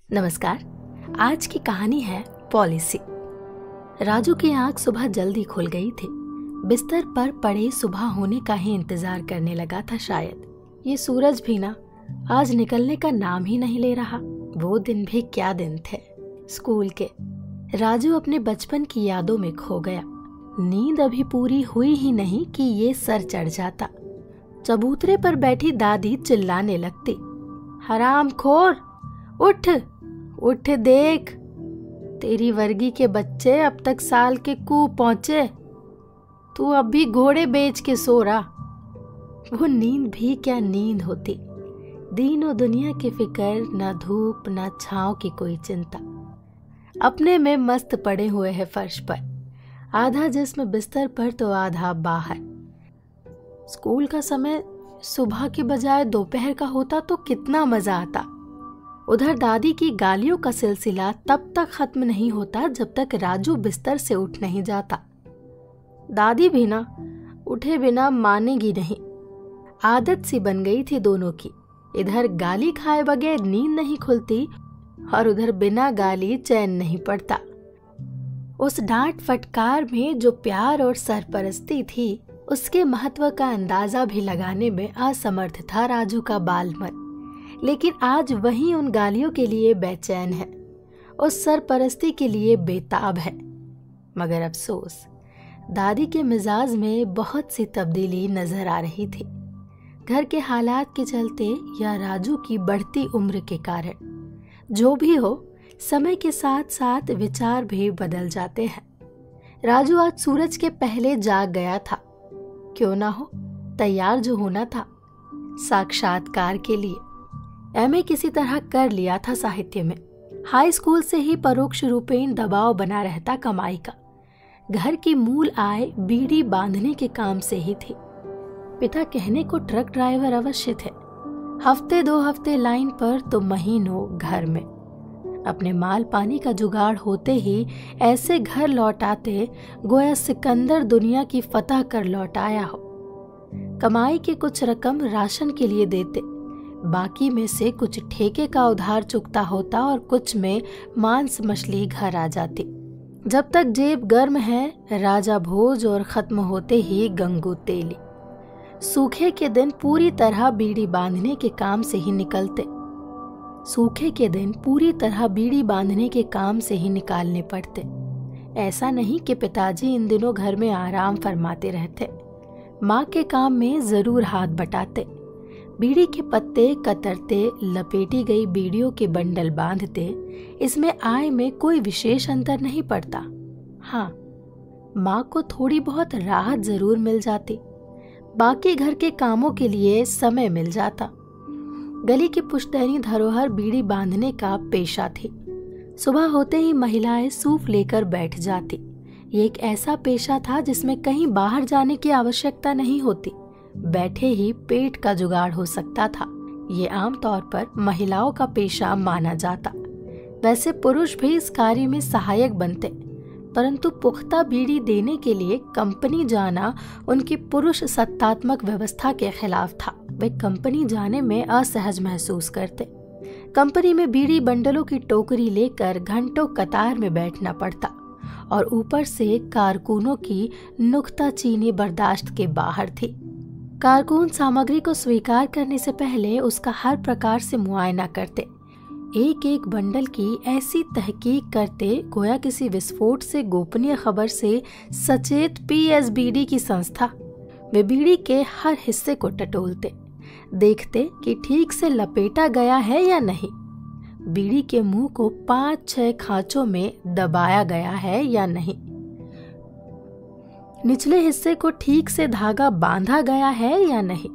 नमस्कार। आज की कहानी है पॉलिसी। राजू की आंख सुबह जल्दी खुल गई थी। बिस्तर पर पड़े सुबह होने का ही इंतजार करने लगा था। शायद ये सूरज भी ना आज निकलने का नाम ही नहीं ले रहा। वो दिन भी क्या दिन थे स्कूल के। राजू अपने बचपन की यादों में खो गया। नींद अभी पूरी हुई ही नहीं कि ये सर चढ़ जाता। चबूतरे पर बैठी दादी चिल्लाने लगती, हरामखोर, उठ उठ, देख तेरी वर्गी के बच्चे अब तक साल के कू पहुंचे, तू अब भी घोड़े बेच के सो रहा। वो नींद भी क्या नींद होती। दीनों दुनिया की फिक्र, न धूप न छांव की कोई चिंता। अपने में मस्त पड़े हुए है फर्श पर, आधा जिस्म बिस्तर पर तो आधा बाहर। स्कूल का समय सुबह के बजाय दोपहर का होता तो कितना मजा आता। उधर दादी की गालियों का सिलसिला तब तक खत्म नहीं होता जब तक राजू बिस्तर से उठ नहीं जाता। दादी भी ना उठे बिना मानेगी नहीं। आदत सी बन गई थी दोनों की। इधर गाली खाए बगैर नींद नहीं खुलती और उधर बिना गाली चैन नहीं पड़ता। उस डांट फटकार में जो प्यार और सरपरस्ती थी, उसके महत्व का अंदाजा भी लगाने में असमर्थ था राजू का बाल मन। लेकिन आज वही उन गालियों के लिए बेचैन है, उस सरपरस्ती के लिए बेताब है। मगर अफसोस, दादी के मिजाज में बहुत सी तब्दीली नजर आ रही थी। घर के हालात के चलते या राजू की बढ़ती उम्र के कारण, जो भी हो, समय के साथ साथ विचार भी बदल जाते हैं। राजू आज सूरज के पहले जाग गया था। क्यों ना हो, तैयार जो होना था साक्षात्कार के लिए। एमए किसी तरह कर लिया था साहित्य में। हाई स्कूल से ही परोक्ष रूपेण दबाव बना रहता कमाई का। घर की मूल आय बीड़ी बांधने के काम से ही थी। पिता कहने को ट्रक ड्राइवर अवश्य थे। हफ्ते 2 हफ्ते लाइन पर तो महीनों घर में। अपने माल पानी का जुगाड़ होते ही ऐसे घर लौट आते गोया सिकंदर दुनिया की फतह कर लौट आया हो। कमाई की कुछ रकम राशन के लिए देते, बाकी में से कुछ ठेके का उधार चुकता होता और कुछ में मांस मछली घर आ जाती। जब तक जेब गर्म है राजा भोज और खत्म होते ही गंगू तेली। सूखे के दिन पूरी तरह बीड़ी बांधने के काम से ही निकलते। सूखे के दिन पूरी तरह बीड़ी बांधने के काम से ही निकालने पड़ते। ऐसा नहीं कि पिताजी इन दिनों घर में आराम फरमाते रहते। माँ के काम में जरूर हाथ बटाते। बीड़ी के पत्ते कतरते, लपेटी गई बीड़ियों के बंडल बांधते। इसमें आय में कोई विशेष अंतर नहीं पड़ता। हाँ, माँ को थोड़ी बहुत राहत जरूर मिल जाती। बाकी घर के कामों के लिए समय मिल जाता। गली की पुश्तैनी धरोहर बीड़ी बांधने का पेशा थी। सुबह होते ही महिलाएं सूफ लेकर बैठ जाती। ये एक ऐसा पेशा था जिसमें कहीं बाहर जाने की आवश्यकता नहीं होती। बैठे ही पेट का जुगाड़ हो सकता था। ये आमतौर पर महिलाओं का पेशा माना जाता। वैसे पुरुष भी इस कार्य में सहायक बनते, परंतु पुख्ता बीड़ी देने के लिए कंपनी जाना उनकी पुरुष सत्तात्मक व्यवस्था के खिलाफ था। वे कंपनी जाने में असहज महसूस करते। कंपनी में बीड़ी बंडलों की टोकरी लेकर घंटों कतार में बैठना पड़ता और ऊपर से कारकुनों की नुक्ताचीनी बर्दाश्त के बाहर थी। कारकुन सामग्री को स्वीकार करने से पहले उसका हर प्रकार से मुआयना करते। एक एक बंडल की ऐसी तहकीक करते गोया किसी विस्फोट से गोपनीय खबर से सचेत पीएसबीडी की संस्था। वे बीड़ी के हर हिस्से को टटोलते, देखते कि ठीक से लपेटा गया है या नहीं, बीड़ी के मुंह को 5-6 खांचों में दबाया गया है या नहीं, निचले हिस्से को ठीक से धागा बांधा गया है या नहीं,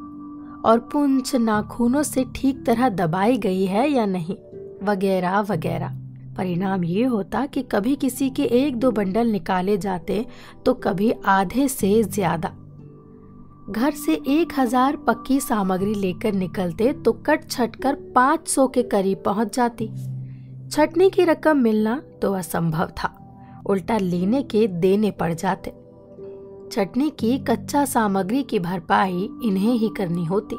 और पूंछ नाखूनों से ठीक तरह दबाई गई है या नहीं, वगैरह वगैरह। परिणाम ये होता कि कभी किसी के 1-2 बंडल निकाले जाते तो कभी आधे से ज्यादा। घर से 1000 पक्की सामग्री लेकर निकलते तो कट छट कर 500 के करीब पहुंच जाती। छटनी की रकम मिलना तो असंभव था, उल्टा लेने के देने पड़ जाते। छटनी की कच्चा सामग्री की भरपाई इन्हें ही करनी होती।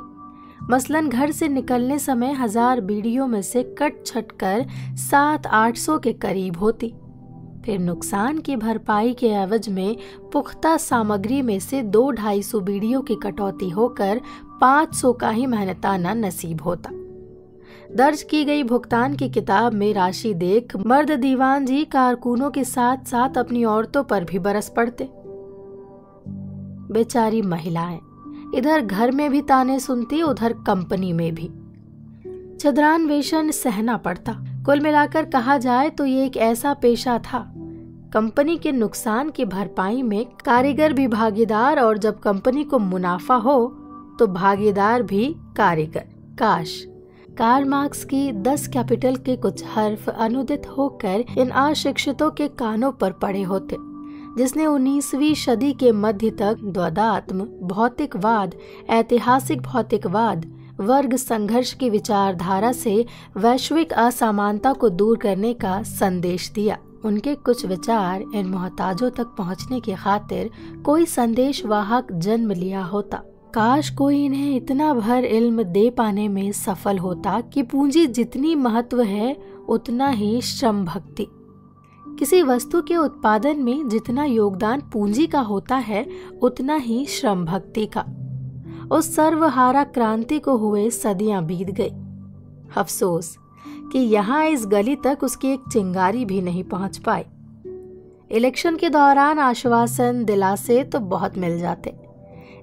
मसलन घर से निकलने समय 1000 बीड़ियों में से कट छट कर 700-800 के करीब होती। फिर नुकसान की भरपाई के एवज में पुख्ता सामग्री में से 200-250 बीड़ियों की कटौती होकर 500 का ही मेहनताना नसीब होता। दर्ज की गई भुगतान की किताब में राशि देख मर्द दीवान जी कारकुनों के साथ साथ अपनी औरतों पर भी बरस पड़ते। बेचारी महिलाएं इधर घर में भी ताने सुनती, उधर कंपनी में भी छद्रान्वेषण सहना पड़ता। कुल मिलाकर कहा जाए तो ये एक ऐसा पेशा था, कंपनी के नुकसान की भरपाई में कारीगर भी भागीदार, और जब कंपनी को मुनाफा हो तो भागीदार भी कारीगर। काश कार्ल मार्क्स की 10 कैपिटल के कुछ हर्फ अनुदित होकर इन अशिक्षितों के कानों पर पड़े होते, जिसने 19वीं सदी के मध्य तक द्वैधात्म भौतिकवाद, ऐतिहासिक भौतिकवाद, वर्ग संघर्ष की विचारधारा से वैश्विक असमानता को दूर करने का संदेश दिया। उनके कुछ विचार इन मोहताजों तक पहुंचने की खातिर कोई संदेश वाहक जन्म लिया होता। काश कोई इन्हें इतना भर इल्म दे पाने में सफल होता कि पूंजी जितनी महत्व है उतना ही श्रम भक्ति। किसी वस्तु के उत्पादन में जितना योगदान पूंजी का होता है उतना ही श्रम भक्ति का। उस सर्वहारा क्रांति को हुए सदियां बीत गई। अफसोस कि यहाँ इस गली तक उसकी एक चिंगारी भी नहीं पहुंच पाई। इलेक्शन के दौरान आश्वासन दिलासे तो बहुत मिल जाते,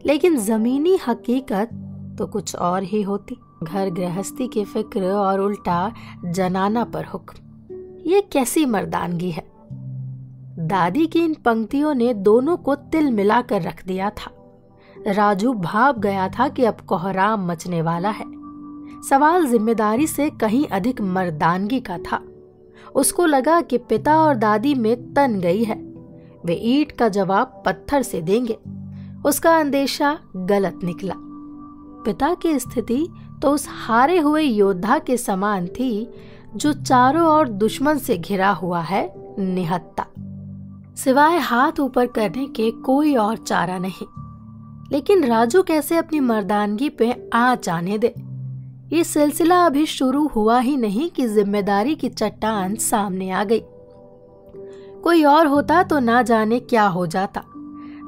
लेकिन जमीनी हकीकत तो कुछ और ही होती। घर गृहस्थी की फिक्र और उल्टा जनाना पर हुक्म। ये कैसी मर्दानगी है। दादी की इन पंक्तियों ने दोनों को तिल मिलाकर रख दिया था। राजू भाप गया था कि अब कोहराम मचने वाला है। सवाल जिम्मेदारी से कहीं अधिक मर्दानगी का था। उसको लगा कि पिता और दादी में तन गई है, वे ईंट का जवाब पत्थर से देंगे। उसका अंदेशा गलत निकला। पिता की स्थिति तो उस हारे हुए योद्धा के समान थी जो चारों ओर दुश्मन से घिरा हुआ है, निहत्ता। सिवाय हाथ ऊपर करने के कोई और चारा नहीं। लेकिन राजू कैसे अपनी मर्दानगी पे आँच आने दे। ये सिलसिला अभी शुरू हुआ ही नहीं कि जिम्मेदारी की चट्टान सामने आ गई। कोई और होता तो ना जाने क्या हो जाता।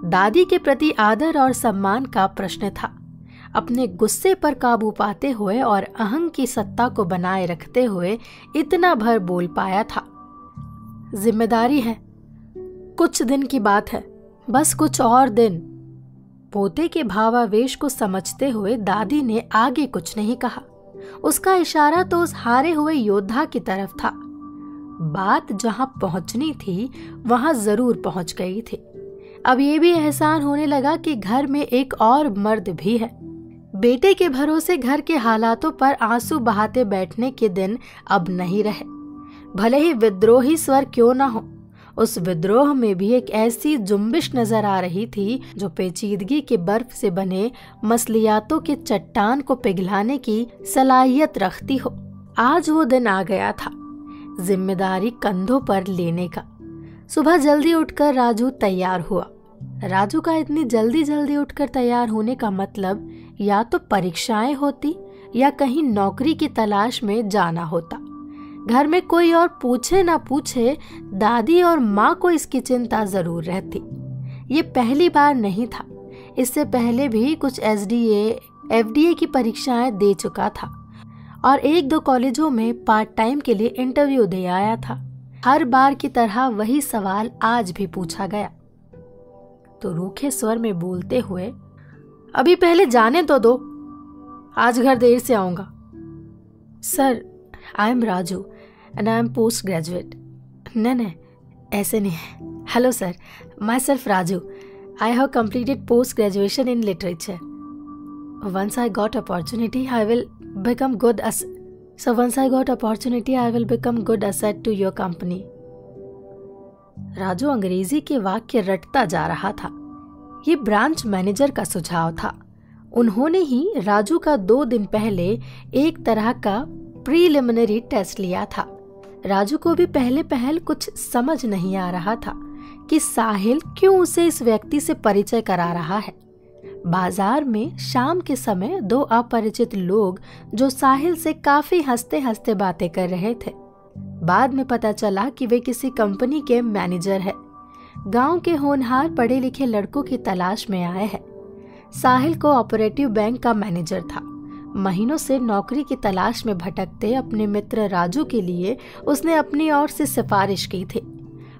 दादी के प्रति आदर और सम्मान का प्रश्न था। अपने गुस्से पर काबू पाते हुए और अहंग की सत्ता को बनाए रखते हुए इतना भर बोल पाया था। जिम्मेदारी है, कुछ दिन की बात है, बस कुछ और दिन। पोते के भावावेश को समझते हुए दादी ने आगे कुछ नहीं कहा। उसका इशारा तो उस हारे हुए योद्धा की तरफ था। बात जहां पहुंचनी थी वहां जरूर पहुंच गई थी। अब ये भी एहसान होने लगा कि घर में एक और मर्द भी है। बेटे के भरोसे घर के हालातों पर आंसू बहाते बैठने के दिन अब नहीं रहे। भले ही विद्रोही स्वर क्यों ना हो, उस विद्रोह में भी एक ऐसी जुम्बिश नजर आ रही थी जो पेचीदगी के बर्फ से बने मसलियातों के चट्टान को पिघलाने की सलाहियत रखती हो। आज वो दिन आ गया था जिम्मेदारी कंधों पर लेने का। सुबह जल्दी उठकर राजू तैयार हुआ। राजू का इतनी जल्दी जल्दी उठकर तैयार होने का मतलब या तो परीक्षाएं होती या कहीं नौकरी की तलाश में जाना होता। घर में कोई और पूछे ना पूछे, दादी और माँ को इसकी चिंता जरूर रहती। ये पहली बार नहीं था। इससे पहले भी कुछ एसडीए, एफडीए की परीक्षाएं दे चुका था और 1-2 कॉलेजों में पार्ट टाइम के लिए इंटरव्यू दे आया था। हर बार की तरह वही सवाल आज भी पूछा गया। तो रूखे स्वर में बोलते हुए, अभी पहले जाने तो दो, आज घर देर से आऊंगा। Sir, I am Raju and I am post graduate. नहीं, ऐसे नहीं। Hello sir, my self Raju. I have completed post graduation in literature. Once I got opportunity, I will become good asset to your company. Raju अंग्रेजी के वाक्य रटता जा रहा था। ये ब्रांच मैनेजर का सुझाव था। उन्होंने ही राजू का 2 दिन पहले एक तरह का प्रीलिमिनरी टेस्ट लिया था। राजू को भी पहले कुछ समझ नहीं आ रहा था कि साहिल क्यों उसे इस व्यक्ति से परिचय करा रहा है। बाजार में शाम के समय दो अपरिचित लोग जो साहिल से काफी हंसते हंसते बातें कर रहे थे। बाद में पता चला कि वे किसी कंपनी के मैनेजर है। गांव के होनहार पढ़े लिखे लड़कों की तलाश में आए हैं। साहिल को ऑपरेटिव बैंक का मैनेजर था। महीनों से नौकरी की तलाश में भटकते अपने मित्र राजू के लिए उसने अपनी ओर से सिफारिश की थी।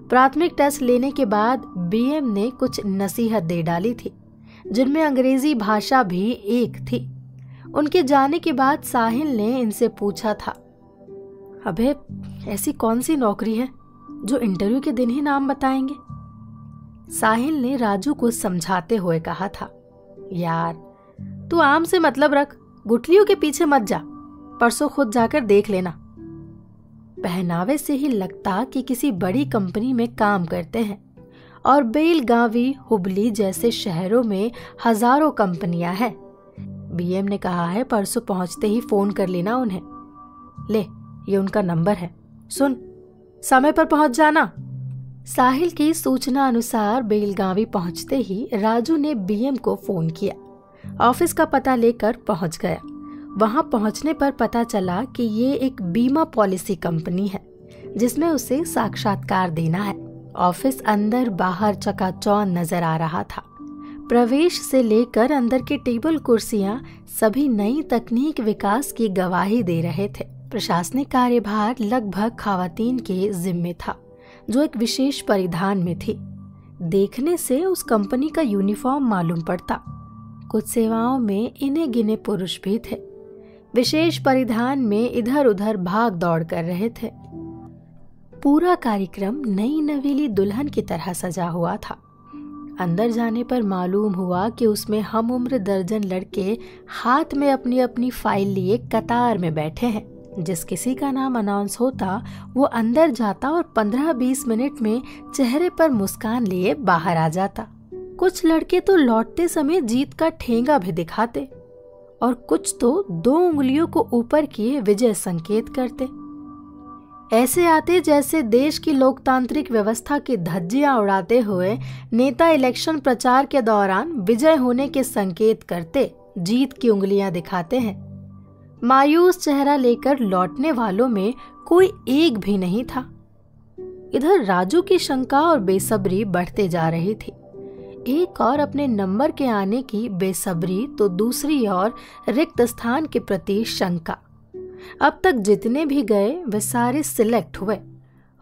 प्राथमिक टेस्ट लेने के बाद बीएम ने कुछ नसीहत दे डाली थी, जिनमें अंग्रेजी भाषा भी एक थी। उनके जाने के बाद साहिल ने इनसे पूछा था, अबे ऐसी कौन सी नौकरी है जो इंटरव्यू के दिन ही नाम बताएंगे? साहिल ने राजू को समझाते हुए कहा था, यार तू आम से मतलब रख, गुठलियों के पीछे मत जा, परसों खुद जाकर देख लेना। पहनावे से ही लगता कि किसी बड़ी कंपनी में काम करते हैं और बेलगावी, हुबली जैसे शहरों में हजारों कंपनियां हैं। बीएम ने कहा है परसों पहुंचते ही फोन कर लेना उन्हें। ले, ये उनका नंबर है, सुन, समय पर पहुंच जाना। साहिल की सूचना अनुसार बेलगावी पहुंचते ही राजू ने बीएम को फोन किया। ऑफिस का पता लेकर पहुंच गया। वहां पहुंचने पर पता चला कि ये एक बीमा पॉलिसी कंपनी है जिसमें उसे साक्षात्कार देना है। ऑफिस अंदर बाहर चकाचौंध नजर आ रहा था। प्रवेश से लेकर अंदर के टेबल कुर्सियां सभी नई तकनीक विकास की गवाही दे रहे थे। प्रशासनिक कार्यभार लगभग खवातीन के जिम्मे था, जो एक विशेष परिधान में थी। देखने से उस कंपनी का यूनिफॉर्म मालूम पड़ता। कुछ सेवाओं में इन्हें गिने पुरुष भी थे। विशेष परिधान में इधर उधर भाग दौड़ कर रहे थे। पूरा कार्यक्रम नई नवेली दुल्हन की तरह सजा हुआ था। अंदर जाने पर मालूम हुआ कि उसमें हम उम्र दर्जन लड़के हाथ में अपनी अपनी फाइल लिए कतार में बैठे हैं। जिस किसी का नाम अनाउंस होता वो अंदर जाता और 15-20 मिनट में चेहरे पर मुस्कान लिए बाहर आ जाता। कुछ लड़के तो लौटते समय जीत का ठेंगा भी दिखाते और कुछ तो 2 उंगलियों को ऊपर किए विजय संकेत करते। ऐसे आते जैसे देश की लोकतांत्रिक व्यवस्था की धज्जियां उड़ाते हुए नेता इलेक्शन प्रचार के दौरान विजय होने के संकेत करते, जीत की उंगलियां दिखाते हैं। मायूस चेहरा लेकर लौटने वालों में कोई एक भी नहीं था। इधर राजू की शंका और बेसब्री बढ़ते जा रही थी। एक और अपने नंबर के आने की बेसब्री तो दूसरी ओर रिक्त स्थान के प्रति शंका। अब तक जितने भी गए वे सारे सिलेक्ट हुए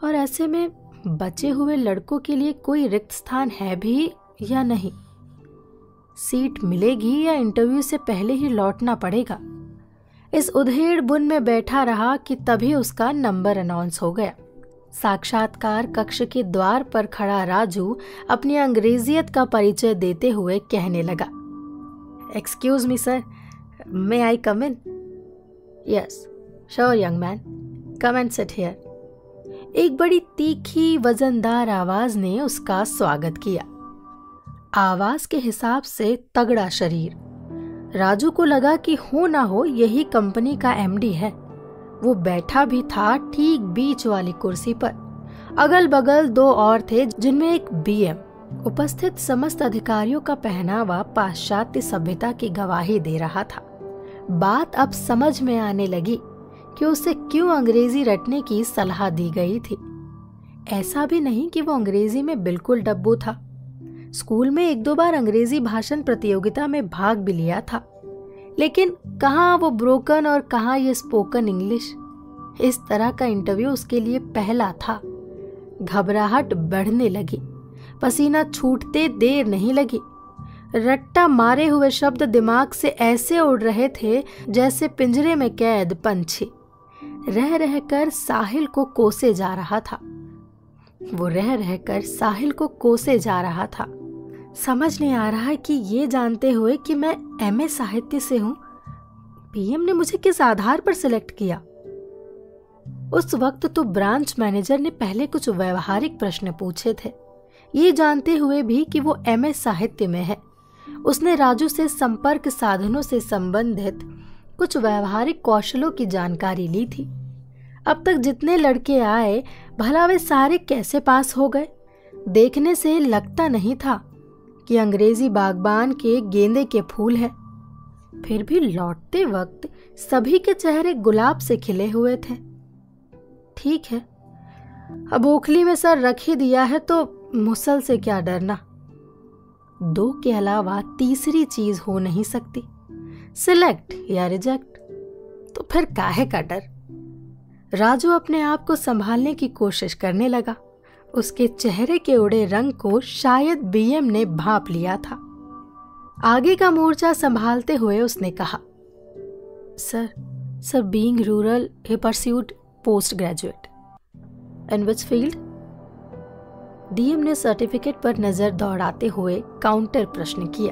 और ऐसे में बचे हुए लड़कों के लिए कोई रिक्त स्थान है भी या नहीं? सीट मिलेगी या इंटरव्यू से पहले ही लौटना पड़ेगा? इस उधेड़ बुन में बैठा रहा कि तभी उसका नंबर अनाउंस हो गया। साक्षात्कार कक्ष के द्वार पर खड़ा राजू अपनी अंग्रेजियत का परिचय देते हुए कहने लगा, excuse me sir, may I come in? Yes sure young man, come and sit here. एक बड़ी तीखी वजनदार आवाज ने उसका स्वागत किया। आवाज के हिसाब से तगड़ा शरीर। राजू को लगा कि हो ना हो यही कंपनी का एमडी है। वो बैठा भी था ठीक बीच वाली कुर्सी पर। अगल बगल 2 और थे, जिनमें एक बीएम। उपस्थित समस्त अधिकारियों का पहनावा पाश्चात्य सभ्यता की गवाही दे रहा था। बात अब समझ में आने लगी कि उसे क्यों अंग्रेजी रटने की सलाह दी गई थी। ऐसा भी नहीं कि वो अंग्रेजी में बिल्कुल डब्बू था। स्कूल में 1-2 बार अंग्रेजी भाषण प्रतियोगिता में भाग भी लिया था, लेकिन कहाँ वो ब्रोकन और कहाँ ये स्पोकन इंग्लिश। इस तरह का इंटरव्यू उसके लिए पहला था। घबराहट बढ़ने लगी, पसीना छूटते देर नहीं लगी। रट्टा मारे हुए शब्द दिमाग से ऐसे उड़ रहे थे जैसे पिंजरे में कैद पंछी। रह रहकर साहिल को कोसे जा रहा था। वो रह रहकर साहिल को कोसे जा रहा था। समझ नहीं आ रहा कि ये जानते हुए कि मैं एमए साहित्य से हूं, पीएम ने मुझे किस आधार पर सिलेक्ट किया। उस वक्त तो ब्रांच मैनेजर ने पहले कुछ व्यवहारिक प्रश्न पूछे थे, ये जानते हुए भी कि वो एमए साहित्य में है। उसने राजू से संपर्क साधनों से संबंधित कुछ व्यवहारिक कौशलों की जानकारी ली थी। अब तक जितने लड़के आए भला वे सारे कैसे पास हो गए? देखने से लगता नहीं था कि अंग्रेजी बागबान के गेंदे के फूल हैं। फिर भी लौटते वक्त सभी के चेहरे गुलाब से खिले हुए थे। ठीक है, अब ओखली में सर रख ही दिया है तो मुसल से क्या डरना। 2 के अलावा तीसरी चीज हो नहीं सकती, सिलेक्ट या रिजेक्ट। तो फिर काहे का डर। राजू अपने आप को संभालने की कोशिश करने लगा। उसके चेहरे के उड़े रंग को शायद बीएम ने भांप लिया था। आगे का मोर्चा संभालते हुए उसने कहा, sir being rural he pursued post graduate. In which field? DM ने सर्टिफिकेट पर नजर दौड़ाते हुए काउंटर प्रश्न किया।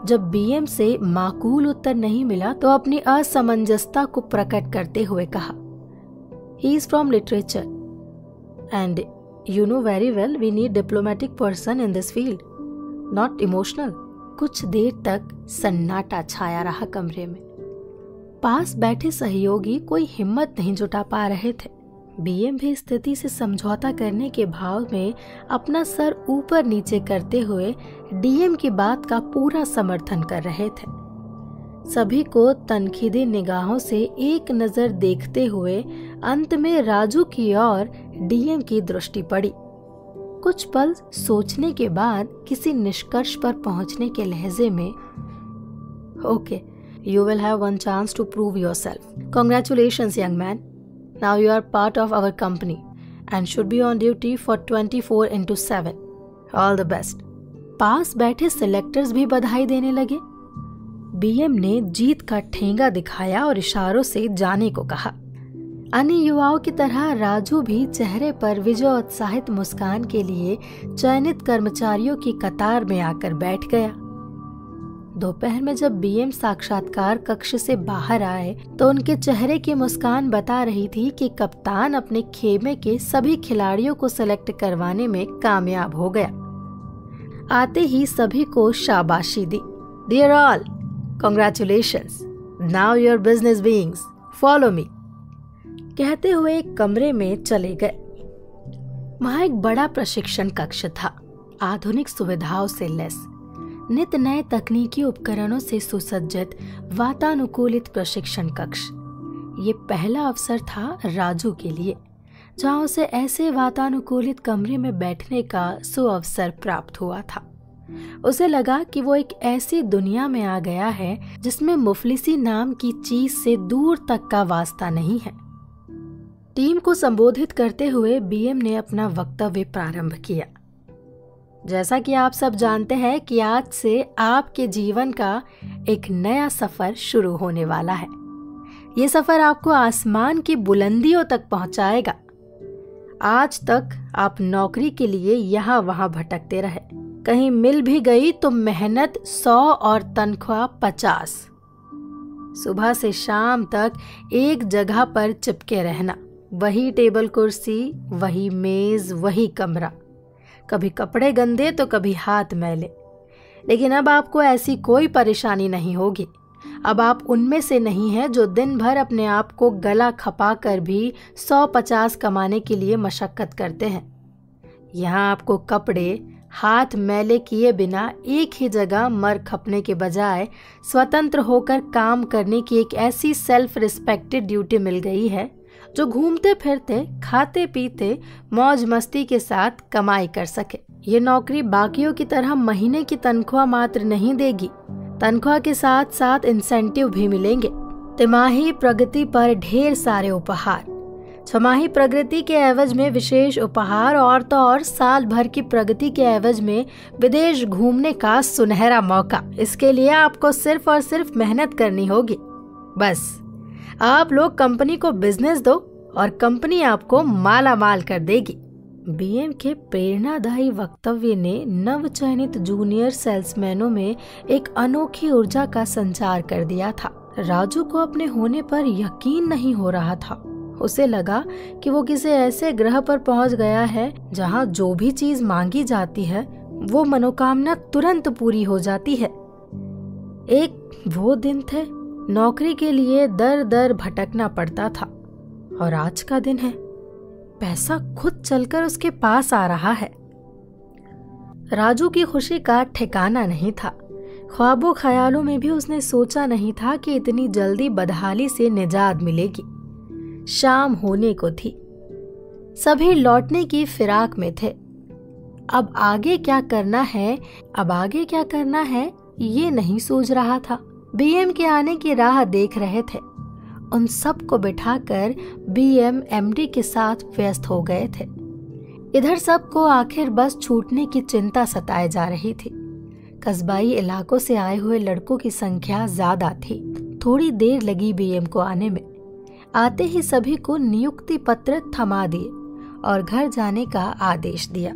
जब बीएम से माकूल उत्तर नहीं मिला तो अपनी असमंजसता को प्रकट करते हुए कहा, he is from literature and you know very well we need diplomatic person in this field, not emotional. कुछ देर तक सन्नाटा छाया रहा कमरे में। पास बैठे सहयोगी कोई हिम्मत नहीं जुटा पा रहे थे। बीएम भी स्थिति से समझौता करने के भाव में अपना सर ऊपर नीचे करते हुए डीएम की बात का पूरा समर्थन कर रहे थे। सभी को तनखीदी निगाहों से एक नजर देखते हुए अंत में राजू की ओर डीएम की दृष्टि पड़ी। कुछ पल सोचने के बाद किसी निष्कर्ष पर पहुंचने के लहजे में, okay, you will have one chance to prove yourself. Congratulations, young man. Now you are part of our company and should be on duty for 24/7. All the best. पास बैठे सिलेक्टर्स भी बधाई देने लगे। बीएम ने जीत का ठेंगा दिखाया और इशारों से जाने को कहा। अन्य युवाओं की तरह राजू भी चेहरे पर विजयोत्साहित मुस्कान के लिए चयनित कर्मचारियों की कतार में आकर बैठ गया। दोपहर में जब बीएम साक्षात्कार कक्ष से बाहर आए तो उनके चेहरे की मुस्कान बता रही थी कि कप्तान अपने खेमे के सभी खिलाड़ियों को सेलेक्ट करवाने में कामयाब हो गया। आते ही सभी को शाबाशी दी। Dear all, congratulations, now your business beings, follow me, कहते हुए एक कमरे में चले गए। वहां एक बड़ा प्रशिक्षण कक्ष था, आधुनिक सुविधाओं से लैस, नित नए तकनीकी उपकरणों से सुसज्जित वातानुकूलित प्रशिक्षण कक्ष। ये पहला अवसर था राजू के लिए जहां उसे ऐसे वातानुकूलित कमरे में बैठने का सुअवसर प्राप्त हुआ था। उसे लगा कि वो एक ऐसी दुनिया में आ गया है जिसमें मुफलिसी नाम की चीज से दूर तक का वास्ता नहीं है। टीम को संबोधित करते हुए बीएम ने अपना वक्तव्य प्रारंभ किया। जैसा कि आप सब जानते हैं कि आज से आपके जीवन का एक नया सफर शुरू होने वाला है। ये सफर आपको आसमान की बुलंदियों तक पहुंचाएगा। आज तक आप नौकरी के लिए यहाँ वहां भटकते रहे, कहीं मिल भी गई तो मेहनत 100 और तनख्वाह 50। सुबह से शाम तक एक जगह पर चिपके रहना, वही टेबल कुर्सी, वही मेज, वही कमरा, कभी कपड़े गंदे तो कभी हाथ मैले। लेकिन अब आपको ऐसी कोई परेशानी नहीं होगी। अब आप उनमें से नहीं हैं जो दिन भर अपने आप को गला खपा कर भी 100-50 कमाने के लिए मशक्कत करते हैं। यहाँ आपको कपड़े हाथ मैले किए बिना एक ही जगह मर खपने के बजाय स्वतंत्र होकर काम करने की एक ऐसी सेल्फ रिस्पेक्टेड ड्यूटी मिल गई है जो घूमते फिरते, खाते पीते, मौज मस्ती के साथ कमाई कर सके। ये नौकरी बाकियों की तरह महीने की तनख्वाह मात्र नहीं देगी, तनख्वाह के साथ साथ इंसेंटिव भी मिलेंगे। तिमाही प्रगति पर ढेर सारे उपहार, छमाही प्रगति के एवज में विशेष उपहार और तो और साल भर की प्रगति के एवज में विदेश घूमने का सुनहरा मौका। इसके लिए आपको सिर्फ और सिर्फ मेहनत करनी होगी। बस आप लोग कंपनी को बिजनेस दो और कंपनी आपको माला माल कर देगी। बीएम के प्रेरणादायी वक्तव्य ने नवचयनित जूनियर सेल्समैनों में एक अनोखी ऊर्जा का संचार कर दिया था। राजू को अपने होने पर यकीन नहीं हो रहा था। उसे लगा कि वो किसी ऐसे ग्रह पर पहुंच गया है जहां जो भी चीज मांगी जाती है वो मनोकामना तुरंत पूरी हो जाती है। एक वो दिन थे, नौकरी के लिए दर दर भटकना पड़ता था, और आज का दिन है, पैसा खुद चलकर उसके पास आ रहा है। राजू की खुशी का ठिकाना नहीं था। ख्वाबों ख्यालों में भी उसने सोचा नहीं था कि इतनी जल्दी बदहाली से निजात मिलेगी। शाम होने को थी, सभी लौटने की फिराक में थे। अब आगे क्या करना है ये नहीं सूझ रहा था। बीएम के आने की राह देख रहे थे। उन सबको बिठाकर बीएम एमडी के साथ व्यस्त हो गए थे। इधर सबको आखिर बस छूटने की चिंता सताए जा रही थी। कस्बाई इलाकों से आए हुए लड़कों की संख्या ज्यादा थी। थोड़ी देर लगी बीएम को आने में। आते ही सभी को नियुक्ति पत्र थमा दिए और घर जाने का आदेश दिया।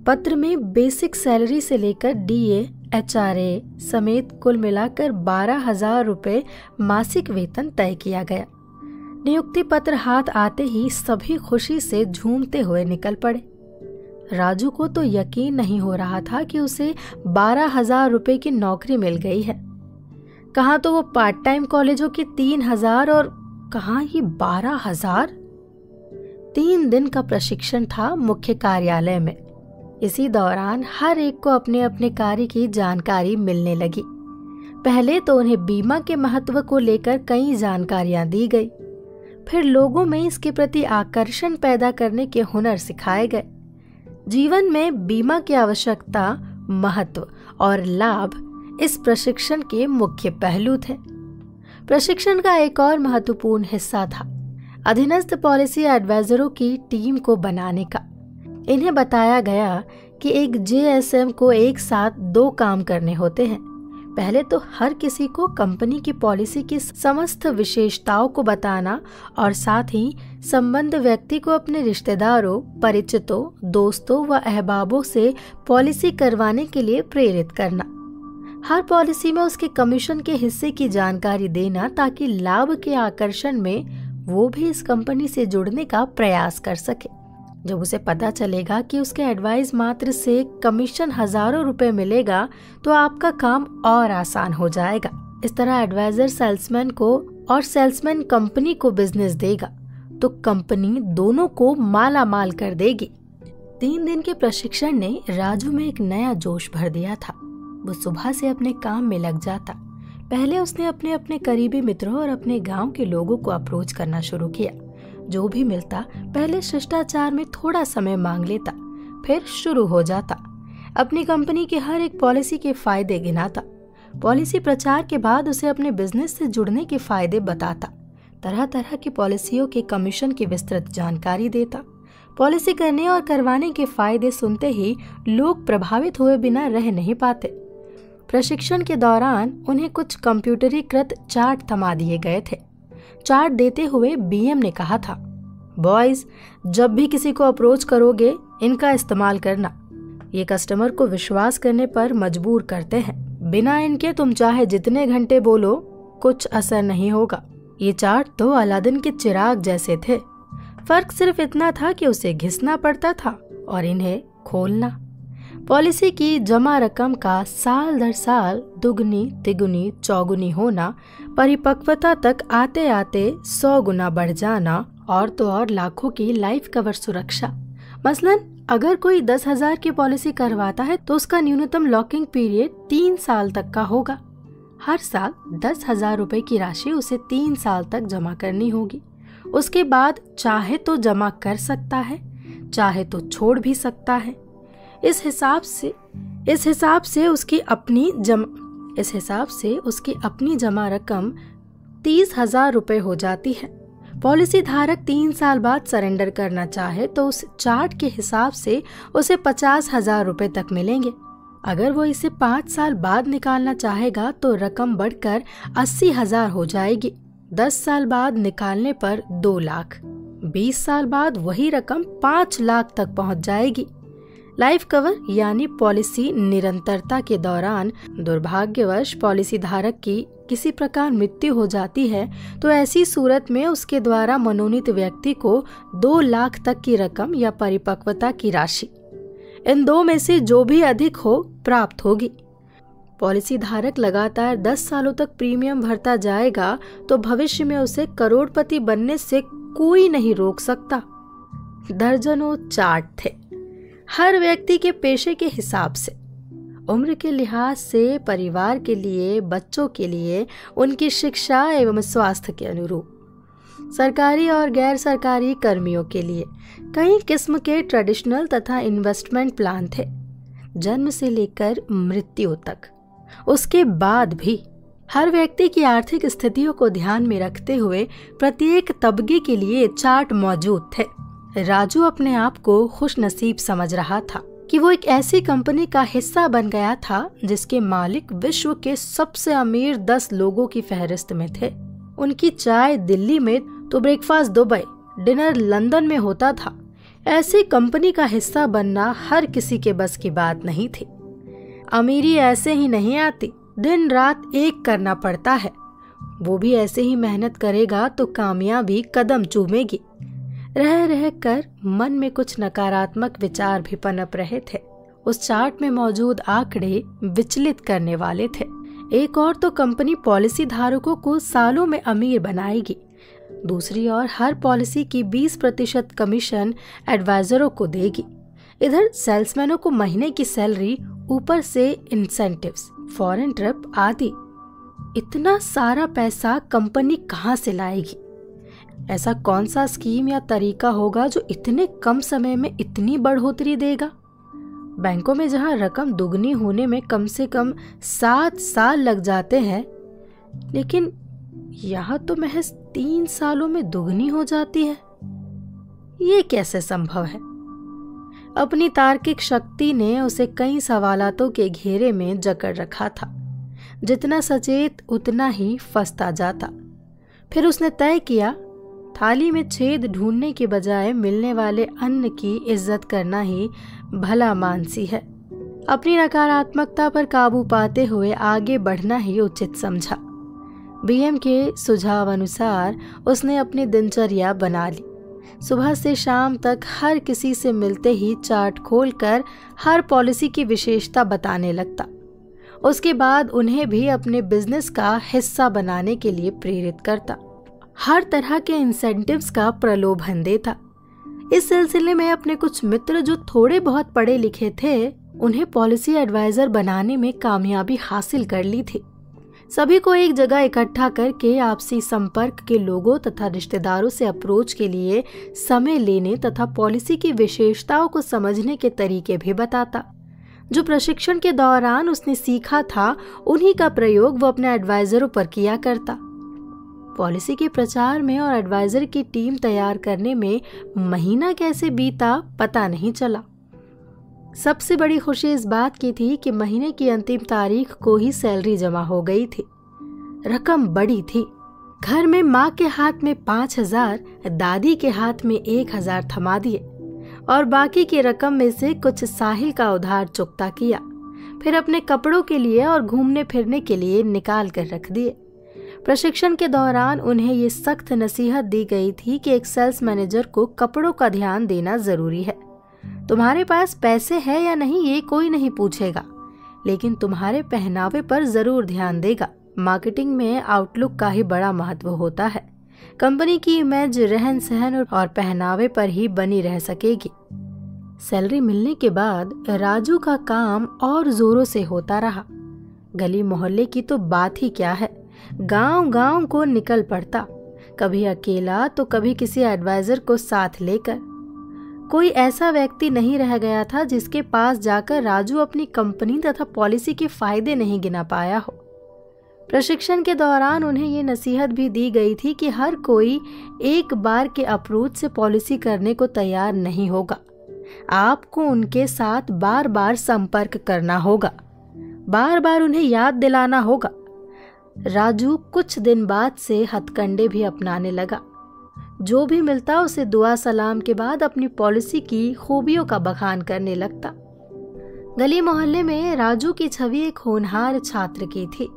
पत्र में बेसिक सैलरी से लेकर डीए, एचआरए समेत कुल मिलाकर 12,000 रुपये मासिक वेतन तय किया गया। नियुक्ति पत्र हाथ आते ही सभी खुशी से झूमते हुए निकल पड़े। राजू को तो यकीन नहीं हो रहा था कि उसे 12,000 रुपये की नौकरी मिल गई है। कहाँ तो वो पार्ट टाइम कॉलेजों की 3,000 और कहाँ ही 12,000। 3 दिन का प्रशिक्षण था मुख्य कार्यालय में। इसी दौरान हर एक को अपने अपने कार्य की जानकारी मिलने लगी। पहले तो उन्हें बीमा के महत्व को लेकर कई जानकारियां दी गई। फिर लोगों में इसके प्रति आकर्षण पैदा करने के हुनर सिखाए गए। जीवन में बीमा की आवश्यकता, महत्व और लाभ इस प्रशिक्षण के मुख्य पहलू थे। प्रशिक्षण का एक और महत्वपूर्ण हिस्सा था अधीनस्थ पॉलिसी एडवाइजरों की टीम को बनाने का। इन्हें बताया गया कि एक जेएसएम को एक साथ 2 काम करने होते हैं। पहले तो हर किसी को कंपनी की पॉलिसी की समस्त विशेषताओं को बताना और साथ ही संबंध व्यक्ति को अपने रिश्तेदारों, परिचितों, दोस्तों व अहबाबों से पॉलिसी करवाने के लिए प्रेरित करना। हर पॉलिसी में उसके कमीशन के हिस्से की जानकारी देना ताकि लाभ के आकर्षण में वो भी इस कंपनी से जुड़ने का प्रयास कर सके। जब उसे पता चलेगा कि उसके एडवाइस मात्र से कमीशन हजारों रुपए मिलेगा तो आपका काम और आसान हो जाएगा। इस तरह एडवाइजर सेल्समैन को और सेल्समैन कंपनी को बिजनेस देगा तो कंपनी दोनों को माला माल कर देगी। 3 दिन के प्रशिक्षण ने राजू में एक नया जोश भर दिया था। वो सुबह से अपने काम में लग जाता। पहले उसने अपने अपने करीबी मित्रों और अपने गांव के लोगों को अप्रोच करना शुरू किया। जो भी मिलता पहले शिष्टाचार में थोड़ा समय मांग लेता, फिर शुरू हो जाता। अपनी कंपनी की हर एक पॉलिसी के फायदे गिनाता। पॉलिसी प्रचार के बाद उसे अपने बिजनेस से जुड़ने के फायदे बताता। तरह तरह की पॉलिसियों के कमीशन की विस्तृत जानकारी देता। पॉलिसी करने और करवाने के फायदे सुनते ही लोग प्रभावित हुए बिना रह नहीं पाते। प्रशिक्षण के दौरान उन्हें कुछ कंप्यूटरीकृत चार्ट थमा दिए गए थे। चार्ट देते हुए बीएम ने कहा था, बॉयज, जब भी किसी को अप्रोच करोगे इनका इस्तेमाल करना। ये कस्टमर को विश्वास करने पर मजबूर करते हैं। बिना इनके तुम चाहे जितने घंटे बोलो कुछ असर नहीं होगा। ये चार्ट तो अलादीन के चिराग जैसे थे। फर्क सिर्फ इतना था कि उसे घिसना पड़ता था और इन्हें खोलना। पॉलिसी की जमा रकम का साल दर साल दुगनी, तिगुनी, चौगुनी होना, परिपक्वता तक आते आते 100 गुना बढ़ जाना और तो और लाखों की लाइफ कवर सुरक्षा। मसलन अगर कोई 10,000 की पॉलिसी करवाता है तो उसका न्यूनतम लॉकिंग पीरियड 3 साल तक का होगा। हर साल 10,000 रुपए की राशि उसे 3 साल तक जमा करनी होगी। उसके बाद चाहे तो जमा कर सकता है, चाहे तो छोड़ भी सकता है। इस हिसाब से उसकी अपनी जमा रकम 30,000 रुपए हो जाती है। पॉलिसी धारक 3 साल बाद सरेंडर करना चाहे तो उस चार्ट के हिसाब से उसे 50,000 रुपए तक मिलेंगे। अगर वो इसे 5 साल बाद निकालना चाहेगा तो रकम बढ़कर 80,000 हो जाएगी। 10 साल बाद निकालने पर 2 लाख, 20 साल बाद वही रकम 5 लाख तक पहुंच जाएगी। लाइफ कवर यानी पॉलिसी निरंतरता के दौरान दुर्भाग्यवश पॉलिसी धारक की किसी प्रकार मृत्यु हो जाती है तो ऐसी सूरत में उसके द्वारा मनोनीत व्यक्ति को 2 लाख तक की रकम या परिपक्वता की राशि, इन 2 में से जो भी अधिक हो, प्राप्त होगी। पॉलिसी धारक लगातार 10 सालों तक प्रीमियम भरता जाएगा तो भविष्य में उसे करोड़पति बनने से कोई नहीं रोक सकता। दर्जनों चार्ट थे। हर व्यक्ति के पेशे के हिसाब से, उम्र के लिहाज से, परिवार के लिए, बच्चों के लिए, उनकी शिक्षा एवं स्वास्थ्य के अनुरूप, सरकारी और गैर सरकारी कर्मियों के लिए कई किस्म के ट्रेडिशनल तथा इन्वेस्टमेंट प्लान थे, जन्म से लेकर मृत्यु तक। उसके बाद भी हर व्यक्ति की आर्थिक स्थितियों को ध्यान में रखते हुए प्रत्येक तबके के लिए चार्ट मौजूद थे। राजू अपने आप को खुशनसीब समझ रहा था कि वो एक ऐसी कंपनी का हिस्सा बन गया था जिसके मालिक विश्व के सबसे अमीर 10 लोगों की फहरिस्त में थे। उनकी चाय दिल्ली में तो ब्रेकफास्ट दुबई, डिनर लंदन में होता था। ऐसी कंपनी का हिस्सा बनना हर किसी के बस की बात नहीं थी। अमीरी ऐसे ही नहीं आती, दिन रात एक करना पड़ता है। वो भी ऐसे ही मेहनत करेगा तो कामयाबी कदम चूमेगी। रह रह कर मन में कुछ नकारात्मक विचार भी पनप रहे थे। उस चार्ट में मौजूद आंकड़े विचलित करने वाले थे। एक और तो कंपनी पॉलिसी धारकों को सालों में अमीर बनाएगी, दूसरी ओर हर पॉलिसी की 20% कमीशन एडवाइजरों को देगी। इधर सेल्समैनों को महीने की सैलरी, ऊपर से इंसेंटिव्स, फॉरेन ट्रिप आदि। इतना सारा पैसा कंपनी कहाँ से लाएगी? ऐसा कौन सा स्कीम या तरीका होगा जो इतने कम समय में इतनी बढ़ोतरी देगा? बैंकों में जहाँ रकम दुगनी होने में कम से कम 7 साल लग जाते हैं, लेकिन यहाँ तो महज 3 सालों में दुगनी हो जाती है। ये कैसे संभव है? अपनी तार्किक शक्ति ने उसे कई सवालातों के घेरे में जकड़ रखा था। जितना सचेत उतना ही फंसता जाता। फिर उसने तय किया, थाली में छेद ढूंढने के बजाय मिलने वाले अन्न की इज्जत करना ही भला मानसी है। अपनी नकारात्मकता पर काबू पाते हुए आगे बढ़ना ही उचित समझा। बीएम के सुझाव अनुसार उसने अपनी दिनचर्या बना ली। सुबह से शाम तक हर किसी से मिलते ही चार्ट खोलकर हर पॉलिसी की विशेषता बताने लगता। उसके बाद उन्हें भी अपने बिजनेस का हिस्सा बनाने के लिए प्रेरित करता। हर तरह के इंसेंटिव्स का प्रलोभन देता। इस सिलसिले में अपने कुछ मित्र जो थोड़े बहुत पढ़े लिखे थे, उन्हें पॉलिसी एडवाइजर बनाने में कामयाबी हासिल कर ली थी। सभी को एक जगह इकट्ठा करके आपसी संपर्क के लोगों तथा रिश्तेदारों से अप्रोच के लिए समय लेने तथा पॉलिसी की विशेषताओं को समझने के तरीके भी बताता। जो प्रशिक्षण के दौरान उसने सीखा था, उन्हीं का प्रयोग वो अपने एडवाइजरों पर किया करता। पॉलिसी के प्रचार में और एडवाइजर की टीम तैयार करने में महीना कैसे बीता पता नहीं चला। सबसे बड़ी खुशी इस बात की थी कि महीने की अंतिम तारीख को ही सैलरी जमा हो गई थी। रकम बड़ी थी। घर में माँ के हाथ में 5,000, दादी के हाथ में 1,000 थमा दिए और बाकी की रकम में से कुछ साहिल का उधार चुकता किया। फिर अपने कपड़ों के लिए और घूमने फिरने के लिए निकाल कर रख दिए। प्रशिक्षण के दौरान उन्हें ये सख्त नसीहत दी गई थी कि एक सेल्स मैनेजर को कपड़ों का ध्यान देना जरूरी है। तुम्हारे पास पैसे है या नहीं ये कोई नहीं पूछेगा, लेकिन तुम्हारे पहनावे पर जरूर ध्यान देगा। मार्केटिंग में आउटलुक का ही बड़ा महत्व होता है। कंपनी की इमेज रहन सहन और पहनावे पर ही बनी रह सकेगी। सैलरी मिलने के बाद राजू का काम और जोरों से होता रहा। गली मोहल्ले की तो बात ही क्या है, गांव गांव को निकल पड़ता, कभी अकेला तो कभी किसी एडवाइजर को साथ लेकर। कोई ऐसा व्यक्ति नहीं रह गया था जिसके पास जाकर राजू अपनी कंपनी तथा पॉलिसी के फायदे नहीं गिना पाया हो। प्रशिक्षण के दौरान उन्हें ये नसीहत भी दी गई थी कि हर कोई एक बार के अप्रोच से पॉलिसी करने को तैयार नहीं होगा। आपको उनके साथ बार बार संपर्क करना होगा, बार बार उन्हें याद दिलाना होगा। राजू कुछ दिन बाद से हथकंडे भी अपनाने लगा। जो भी मिलता उसे दुआ सलाम के बाद अपनी पॉलिसी की खूबियों का बखान करने लगता। गली मोहल्ले में राजू की छवि एक होनहार छात्र की थी।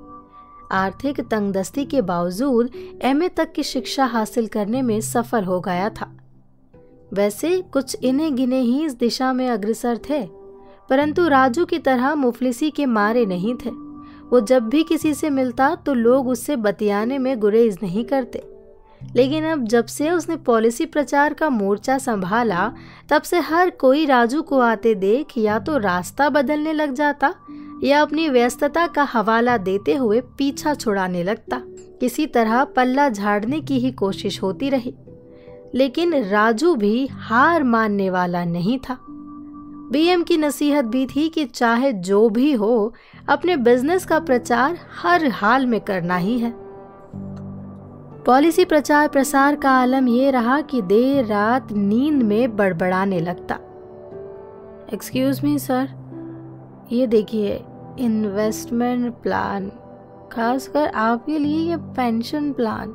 आर्थिक तंगदस्ती के बावजूद एमए तक की शिक्षा हासिल करने में सफल हो गया था। वैसे कुछ इन्हें गिने ही इस दिशा में अग्रसर थे, परंतु राजू की तरह मुफलिसी के मारे नहीं थे। वो जब भी किसी से मिलता तो लोग उससे बतियाने में गुरेज नहीं करते। लेकिन अब जब से उसने पॉलिसी प्रचार का मोर्चा संभाला, तब से हर कोई राजू को आते देख या तो रास्ता बदलने लग जाता या अपनी व्यस्तता का हवाला देते हुए पीछा छुड़ाने लगता। किसी तरह पल्ला झाड़ने की ही कोशिश होती रही, लेकिन राजू भी हार मानने वाला नहीं था। बीएम की नसीहत भी थी कि चाहे जो भी हो, अपने बिजनेस का प्रचार हर हाल में करना ही है। पॉलिसी प्रचार प्रसार का आलम यह रहा कि देर रात नींद में बड़बड़ाने लगता। एक्सक्यूज मी सर, ये देखिए इन्वेस्टमेंट प्लान, खासकर आपके लिए ये पेंशन प्लान,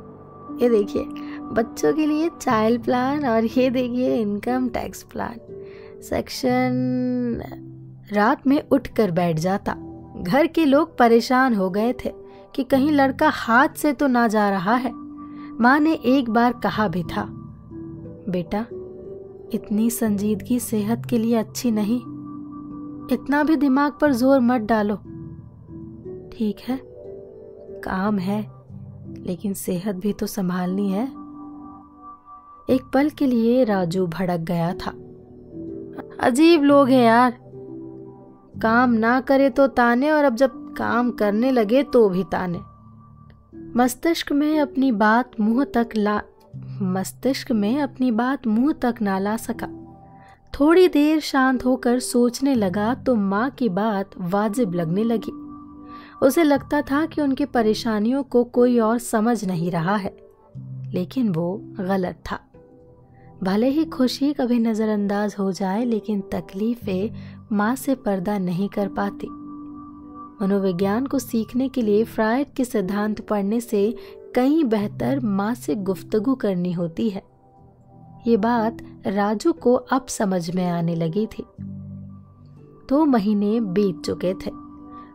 ये देखिए बच्चों के लिए चाइल्ड प्लान, और ये देखिए इनकम टैक्स प्लान सेक्शन। रात में उठकर बैठ जाता। घर के लोग परेशान हो गए थे कि कहीं लड़का हाथ से तो ना जा रहा है। माँ ने एक बार कहा भी था, बेटा इतनी संजीदगी सेहत के लिए अच्छी नहीं, इतना भी दिमाग पर जोर मत डालो। ठीक है, काम है, लेकिन सेहत भी तो संभालनी है। एक पल के लिए राजू भड़क गया था। अजीब लोग हैं यार, काम ना करे तो ताने, और अब जब काम करने लगे तो भी ताने। मस्तिष्क में अपनी बात मुंह तक ना ला सका। थोड़ी देर शांत होकर सोचने लगा तो माँ की बात वाजिब लगने लगी। उसे लगता था कि उनकी परेशानियों को कोई और समझ नहीं रहा है, लेकिन वो गलत था। भले ही खुशी कभी नजरअंदाज हो जाए, लेकिन तकलीफें माँ से पर्दा नहीं कर पाती। मनोविज्ञान को सीखने के लिए फ्रायड के सिद्धांत पढ़ने से कहीं बेहतर माँ से गुफ्तगू करनी होती है। ये बात राजू को अब समझ में आने लगी थी। 2 महीने बीत चुके थे।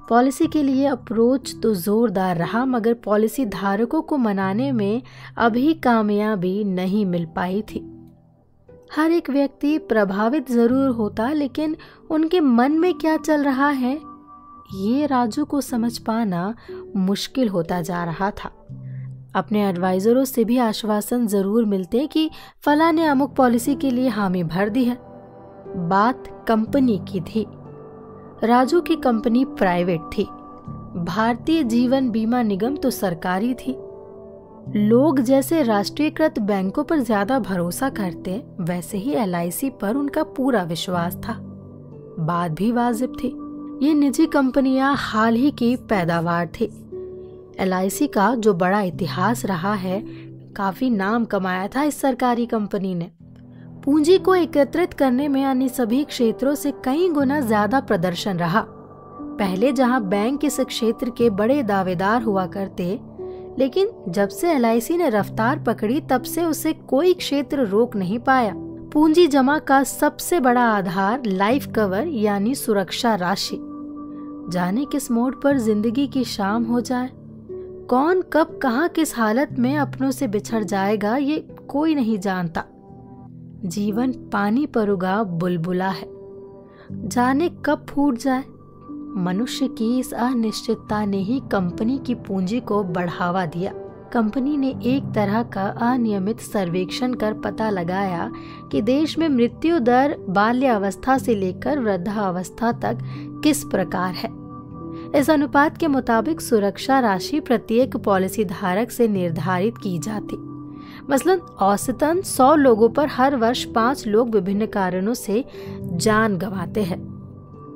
पॉलिसी के लिए अप्रोच तो जोरदार रहा, मगर पॉलिसी धारकों को मनाने में अभी कामयाबी नहीं मिल पाई थी। हर एक व्यक्ति प्रभावित जरूर होता, लेकिन उनके मन में क्या चल रहा है ये राजू को समझ पाना मुश्किल होता जा रहा था। अपने एडवाइजरों से भी आश्वासन जरूर मिलते कि फला ने अमुक पॉलिसी के लिए हामी भर दी है। बात कंपनी की थी। राजू की कंपनी प्राइवेट थी। भारतीय जीवन बीमा निगम तो सरकारी थी। लोग जैसे राष्ट्रीयकृत बैंकों पर ज्यादा भरोसा करते, वैसे ही LIC पर उनका पूरा विश्वास था। बात भी वाजिब थी। ये निजी कंपनियां हाल ही की पैदावार थी। LIC का जो बड़ा इतिहास रहा है, काफी नाम कमाया था इस सरकारी कंपनी ने। पूंजी को एकत्रित करने में अन्य सभी क्षेत्रों से कई गुना ज्यादा प्रदर्शन रहा। पहले जहां बैंक इस क्षेत्र के बड़े दावेदार हुआ करते, लेकिन जब से LIC ने रफ्तार पकड़ी, तब से उसे कोई क्षेत्र रोक नहीं पाया। पूंजी जमा का सबसे बड़ा आधार लाइफ कवर यानी सुरक्षा राशि। जाने किस मोड़ पर जिंदगी की शाम हो जाए, कौन कब कहां किस हालत में अपनों से बिछड़ जाएगा, ये कोई नहीं जानता। जीवन पानी पर उगा बुलबुला है, जाने कब फूट जाए। मनुष्य की इस अनिश्चितता ने ही कंपनी की पूंजी को बढ़ावा दिया। कंपनी ने एक तरह का अनियमित सर्वेक्षण कर पता लगाया कि देश में मृत्यु दर बाल्यावस्था से लेकर वृद्धावस्था तक किस प्रकार है। इस अनुपात के मुताबिक सुरक्षा राशि प्रत्येक पॉलिसी धारक से निर्धारित की जाती। मसलन औसतन 100 लोगों पर हर वर्ष 5 लोग विभिन्न कारणों से जान गंवाते हैं।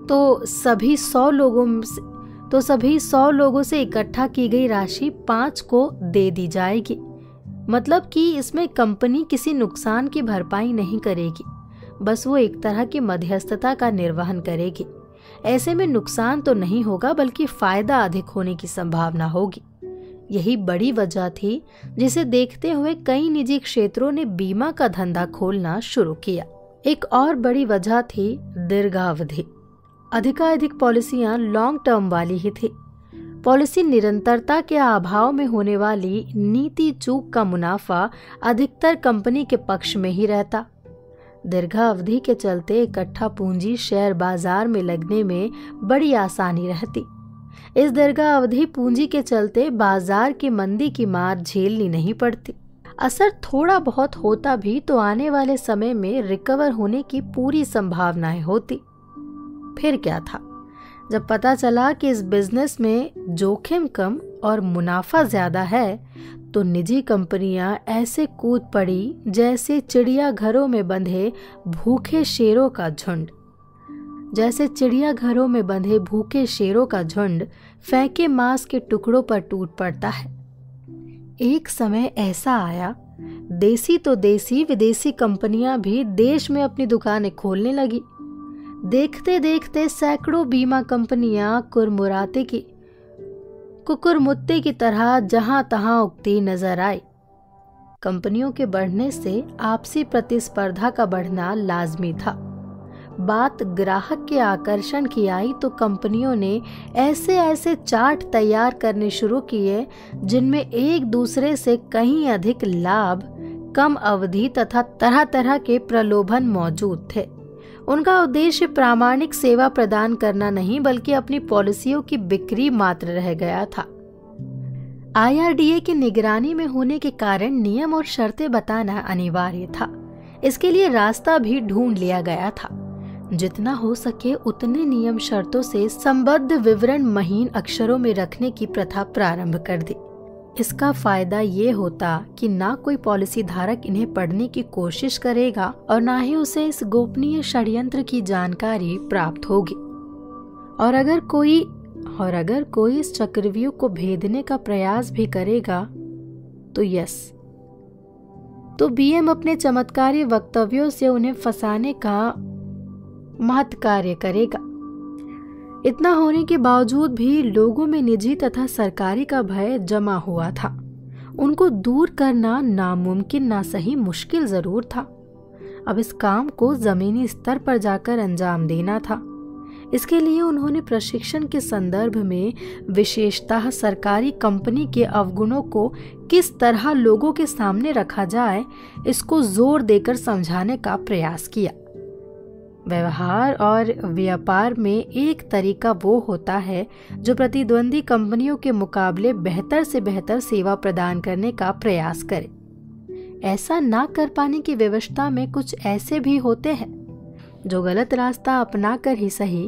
तो सभी 100 लोगों से इकट्ठा की गई राशि 5 को दे दी जाएगी। मतलब कि इसमें कंपनी किसी नुकसान की भरपाई नहीं करेगी, बस वो एक तरह की मध्यस्थता का निर्वहन करेगी। ऐसे में नुकसान तो नहीं होगा, बल्कि फायदा अधिक होने की संभावना होगी। यही बड़ी वजह थी जिसे देखते हुए कई निजी क्षेत्रों ने बीमा का धंधा खोलना शुरू किया। एक और बड़ी वजह थी दीर्घावधि। अधिकाधिक पॉलिसियां लॉन्ग टर्म वाली ही थी। पॉलिसी निरंतरता के अभाव में होने वाली नीति चूक का मुनाफा अधिकतर कंपनी के पक्ष में ही रहता। दीर्घावधि के चलते इकट्ठा पूंजी शेयर बाजार में लगने में बड़ी आसानी रहती। इस दीर्घावधि पूंजी के चलते बाजार की मंदी की मार झेलनी नहीं पड़ती। असर थोड़ा बहुत होता भी तो आने वाले समय में रिकवर होने की पूरी संभावनाएं होती। फिर क्या था, जब पता चला कि इस बिजनेस में जोखिम कम और मुनाफा ज्यादा है, तो निजी कंपनियां ऐसे कूद पड़ी जैसे चिड़ियाघरों में बंधे भूखे शेरों का झुंड। जैसे चिड़ियाघरों में बंधे भूखे शेरों का झुंड फेंके मांस के टुकड़ों पर टूट पड़ता है। एक समय ऐसा आया, देसी तो देसी, विदेशी कंपनियां भी देश में अपनी दुकानें खोलने लगी। देखते देखते सैकड़ों बीमा कंपनियां कुकुरमुत्ते की तरह जहां तहां उगती नजर आई। कंपनियों के बढ़ने से आपसी प्रतिस्पर्धा का बढ़ना लाजमी था। बात ग्राहक के आकर्षण की आई तो कंपनियों ने ऐसे ऐसे चार्ट तैयार करने शुरू किए जिनमें एक दूसरे से कहीं अधिक लाभ, कम अवधि तथा तरह तरह के प्रलोभन मौजूद थे। उनका उद्देश्य प्रामाणिक सेवा प्रदान करना नहीं बल्कि अपनी पॉलिसियों की बिक्री मात्र रह गया था। IRDA की निगरानी में होने के कारण नियम और शर्तें बताना अनिवार्य था। इसके लिए रास्ता भी ढूंढ लिया गया था। जितना हो सके उतने नियम शर्तों से संबद्ध विवरण महीन अक्षरों में रखने की प्रथा प्रारंभ कर दी। इसका फायदा ये होता कि ना कोई पॉलिसी धारक इन्हें पढ़ने की कोशिश करेगा और ना ही उसे इस गोपनीय षड्यंत्र की जानकारी प्राप्त होगी। और अगर कोई इस चक्रव्यूह को भेदने का प्रयास भी करेगा तो BM अपने चमत्कारी वक्तव्यों से उन्हें फंसाने का महत् कार्य करेगा। इतना होने के बावजूद भी लोगों में निजी तथा सरकारी का भय जमा हुआ था। उनको दूर करना नामुमकिन ना सही मुश्किल जरूर था। अब इस काम को जमीनी स्तर पर जाकर अंजाम देना था। इसके लिए उन्होंने प्रशिक्षण के संदर्भ में विशेषतः सरकारी कंपनी के अवगुणों को किस तरह लोगों के सामने रखा जाए, इसको जोर देकर समझाने का प्रयास किया। व्यवहार और व्यापार में एक तरीका वो होता है जो प्रतिद्वंदी कंपनियों के मुकाबले बेहतर से बेहतर सेवा प्रदान करने का प्रयास करे। ऐसा ना कर पाने की व्यवस्था में कुछ ऐसे भी होते हैं जो गलत रास्ता अपना कर ही सही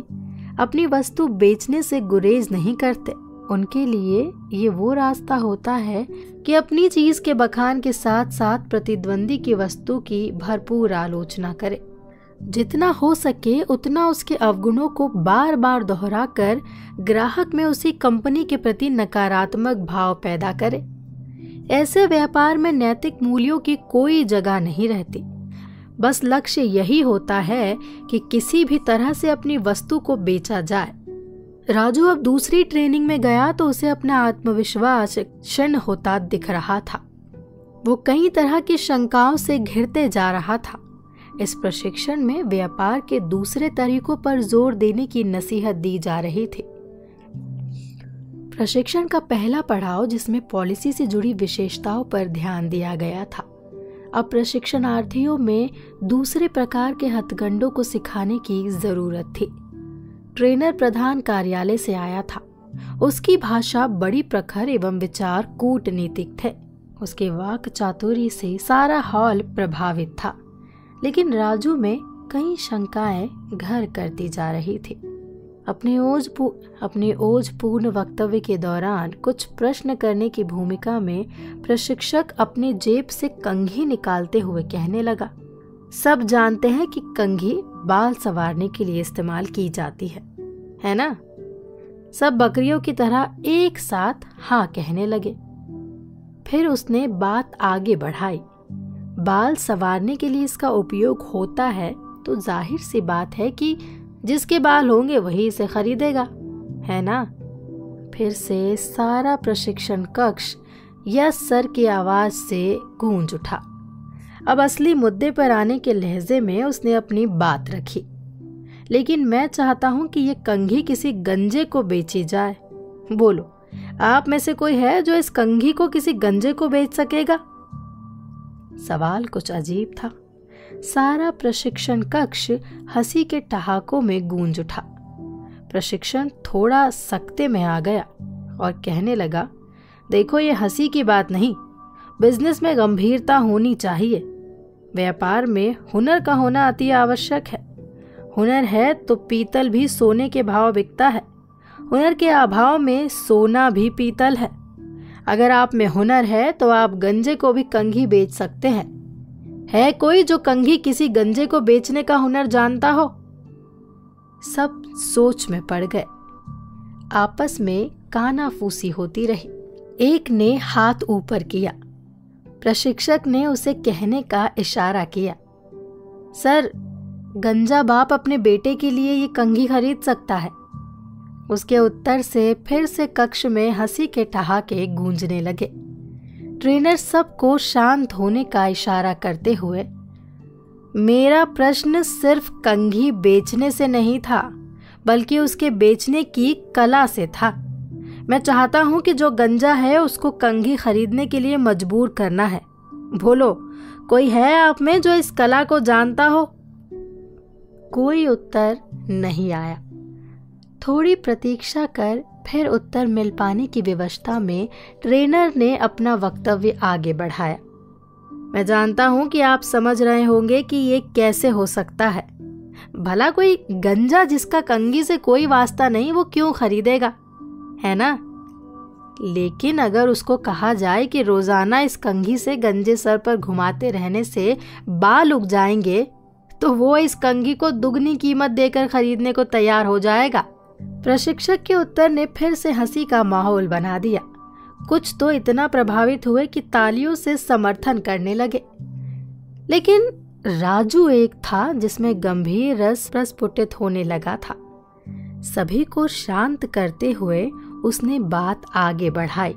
अपनी वस्तु बेचने से गुरेज नहीं करते। उनके लिए ये वो रास्ता होता है कि अपनी चीज के बखान के साथ साथ प्रतिद्वंदी की वस्तु की भरपूर आलोचना करे। जितना हो सके उतना उसके अवगुणों को बार बार दोहराकर ग्राहक में उसी कंपनी के प्रति नकारात्मक भाव पैदा करे। ऐसे व्यापार में नैतिक मूल्यों की कोई जगह नहीं रहती। बस लक्ष्य यही होता है कि किसी भी तरह से अपनी वस्तु को बेचा जाए। राजू अब दूसरी ट्रेनिंग में गया तो उसे अपना आत्मविश्वास क्षीण होता दिख रहा था। वो कई तरह की शंकाओं से घिरते जा रहा था। इस प्रशिक्षण में व्यापार के दूसरे तरीकों पर जोर देने की नसीहत दी जा रही थी। प्रशिक्षण का पहला पड़ाव, जिसमें पॉलिसी से जुड़ी विशेषताओं पर ध्यान दिया गया था। अब प्रशिक्षणार्थियों में दूसरे प्रकार के हथकंडों को सिखाने की जरूरत थी। ट्रेनर प्रधान कार्यालय से आया था। उसकी भाषा बड़ी प्रखर एवं विचार कूटनीतिक थे। उसके वाक चातुर्य से सारा हॉल प्रभावित था, लेकिन राजू में कई शंकाएं घर करती जा रही थी। अपने ओजपूर्ण वक्तव्य के दौरान कुछ प्रश्न करने की भूमिका में प्रशिक्षक अपने जेब से कंघी निकालते हुए कहने लगा, सब जानते हैं कि कंघी बाल संवारने के लिए इस्तेमाल की जाती है ना? सब बकरियों की तरह एक साथ हाँ कहने लगे। फिर उसने बात आगे बढ़ाई। बाल संवारने के लिए इसका उपयोग होता है तो जाहिर सी बात है कि जिसके बाल होंगे वही इसे खरीदेगा, है ना? फिर से सारा प्रशिक्षण कक्ष यस सर की आवाज से गूंज उठा। अब असली मुद्दे पर आने के लहजे में उसने अपनी बात रखी। लेकिन मैं चाहता हूं कि ये कंघी किसी गंजे को बेची जाए। बोलो, आप में से कोई है जो इस कंघी को किसी गंजे को बेच सकेगा? सवाल कुछ अजीब था। सारा प्रशिक्षण कक्ष हंसी के ठहाकों में गूंज उठा। प्रशिक्षण थोड़ा सकते में आ गया और कहने लगा, देखो ये हंसी की बात नहीं, बिजनेस में गंभीरता होनी चाहिए। व्यापार में हुनर का होना अति आवश्यक है। हुनर है तो पीतल भी सोने के भाव बिकता है। हुनर के अभाव में सोना भी पीतल है। अगर आप में हुनर है तो आप गंजे को भी कंघी बेच सकते हैं। है कोई जो कंघी किसी गंजे को बेचने का हुनर जानता हो? सब सोच में पड़ गए। आपस में कानाफूसी होती रही। एक ने हाथ ऊपर किया। प्रशिक्षक ने उसे कहने का इशारा किया। सर, गंजा बाप अपने बेटे के लिए ये कंघी खरीद सकता है। उसके उत्तर से फिर से कक्ष में हंसी के ठहाके गूंजने लगे। ट्रेनर सबको शांत होने का इशारा करते हुए, मेरा प्रश्न सिर्फ कंघी बेचने से नहीं था, बल्कि उसके बेचने की कला से था। मैं चाहता हूं कि जो गंजा है उसको कंघी खरीदने के लिए मजबूर करना है। बोलो, कोई है आप में जो इस कला को जानता हो? कोई उत्तर नहीं आया। थोड़ी प्रतीक्षा कर फिर उत्तर मिल पाने की विवशता में ट्रेनर ने अपना वक्तव्य आगे बढ़ाया। मैं जानता हूं कि आप समझ रहे होंगे कि ये कैसे हो सकता है। भला कोई गंजा जिसका कंघी से कोई वास्ता नहीं, वो क्यों खरीदेगा, है ना? लेकिन अगर उसको कहा जाए कि रोजाना इस कंघी से गंजे सर पर घुमाते रहने से बाल उग जाएंगे, तो वो इस कंघी को दुगनी कीमत देकर खरीदने को तैयार हो जाएगा। प्रशिक्षक के उत्तर ने फिर से हंसी का माहौल बना दिया। कुछ तो इतना प्रभावित हुए कि तालियों से समर्थन करने लगे। लेकिन राजू एक था जिसमें गंभीर रस प्रस्फुटित होने लगा था। सभी को शांत करते हुए उसने बात आगे बढ़ाई।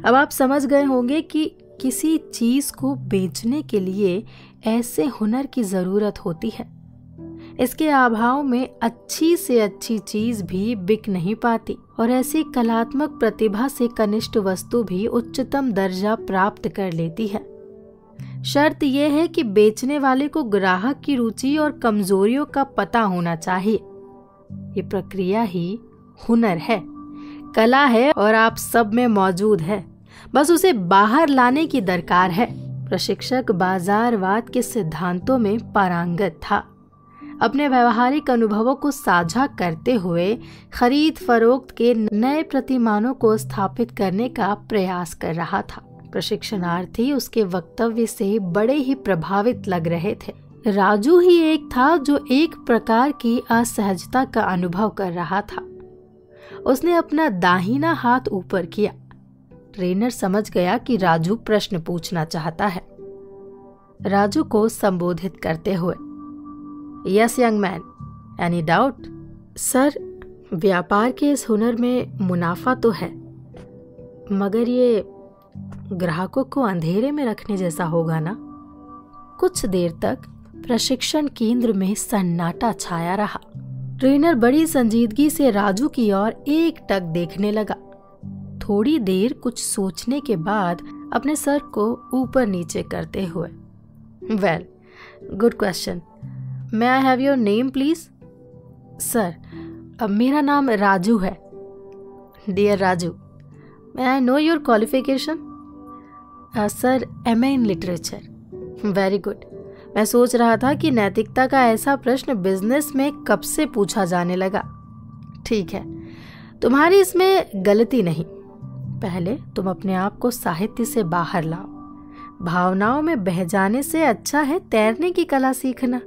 अब आप समझ गए होंगे कि किसी चीज को बेचने के लिए ऐसे हुनर की जरूरत होती है। इसके अभाव में अच्छी से अच्छी चीज भी बिक नहीं पाती और ऐसी कलात्मक प्रतिभा से कनिष्ठ वस्तु भी उच्चतम दर्जा प्राप्त कर लेती है। शर्त यह है कि बेचने वाले को ग्राहक की रुचि और कमजोरियों का पता होना चाहिए। ये प्रक्रिया ही हुनर है, कला है और आप सब में मौजूद है। बस उसे बाहर लाने की दरकार है। प्रशिक्षक बाजारवाद के सिद्धांतों में पारंगत था। अपने व्यवहारिक अनुभवों को साझा करते हुए खरीद फरोख्त के नए प्रतिमानों को स्थापित करने का प्रयास कर रहा था। प्रशिक्षणार्थी उसके वक्तव्य से बड़े ही प्रभावित लग रहे थे। राजू ही एक था जो एक प्रकार की असहजता का अनुभव कर रहा था। उसने अपना दाहिना हाथ ऊपर किया। ट्रेनर समझ गया कि राजू प्रश्न पूछना चाहता है। राजू को संबोधित करते हुए, yes young man, any doubt? Sir, व्यापार के इस हुनर में मुनाफा तो है, मगर ये ग्राहकों को अंधेरे में रखने जैसा होगा ना? कुछ देर तक प्रशिक्षण केंद्र में सन्नाटा छाया रहा। ट्रेनर बड़ी संजीदगी से राजू की ओर एकटक देखने लगा। थोड़ी देर कुछ सोचने के बाद अपने सर को ऊपर नीचे करते हुए, well, good question. May I have your name please? Sir, अब मेरा नाम राजू है। Dear Raju, may I know your qualification? Sir, MA in literature. Very good. मैं सोच रहा था कि नैतिकता का ऐसा प्रश्न बिजनेस में कब से पूछा जाने लगा। ठीक है, तुम्हारी इसमें गलती नहीं। पहले तुम अपने आप को साहित्य से बाहर लाओ। भावनाओं में बह जाने से अच्छा है तैरने की कला सीखना।